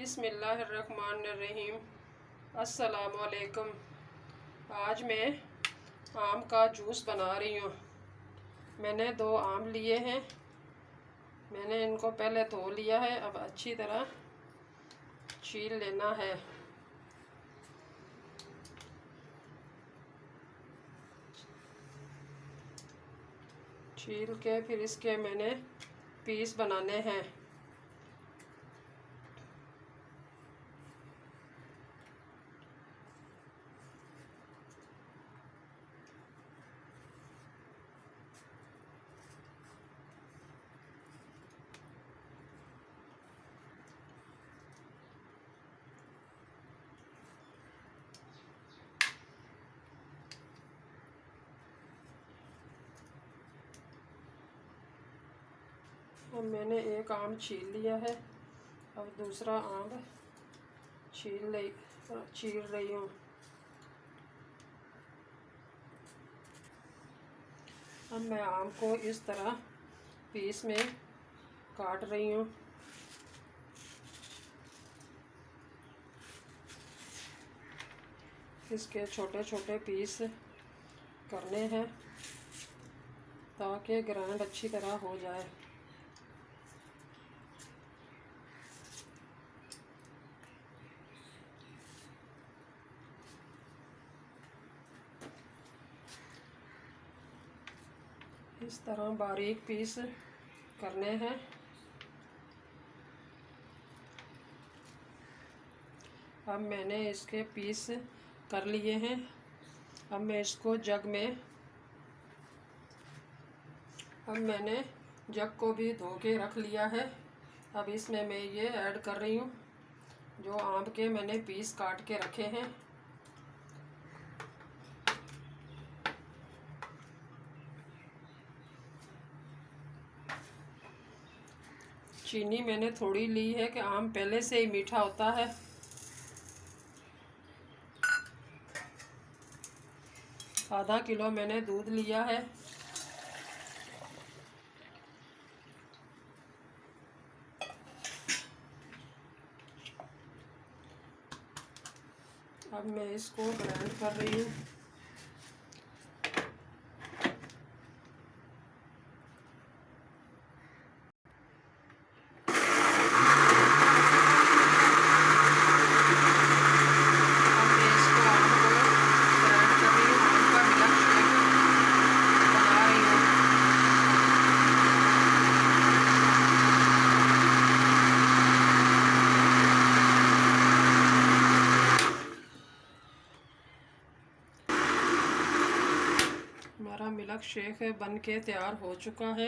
बिस्मिल्लाहिर्रहमानिर्रहीम। अस्सलामुअलैकुम। आज मैं आम का जूस बना रही हूँ। मैंने 2 आम लिए हैं। मैंने इनको पहले धो लिया है। अब अच्छी तरह छील लेना है। छील के फिर इसके मैंने पीस बनाने हैं। अब मैंने एक आम छील लिया है। अब दूसरा आम छील रही हूँ। अब मैं आम को इस तरह पीस में काट रही हूँ। इसके छोटे छोटे पीस करने हैं ताकि ग्राइंड अच्छी तरह हो जाए। इस तरह बारीक पीस करने हैं। अब मैंने इसके पीस कर लिए हैं। अब मैं इसको मैंने जग को भी धो के रख लिया है। अब इसमें मैं ये ऐड कर रही हूँ जो आम के मैंने पीस काट के रखे हैं। चीनी मैंने थोड़ी ली है कि आम पहले से ही मीठा होता है। आधा किलो मैंने दूध लिया है। अब मैं इसको ग्राइंड कर रही हूँ। हमारा मिल्क शेक बन के तैयार हो चुका है।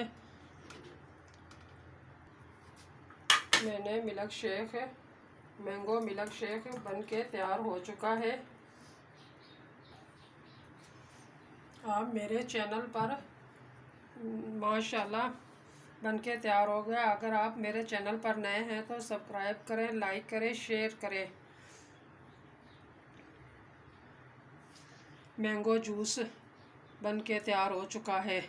मैंने मैंगो मिल्क शेक बन के तैयार हो चुका है। आप मेरे चैनल पर माशाल्लाह बन के तैयार हो गया। अगर आप मेरे चैनल पर नए हैं तो सब्सक्राइब करें, लाइक करें, शेयर करें। मैंगो जूस बन के तैयार हो चुका है।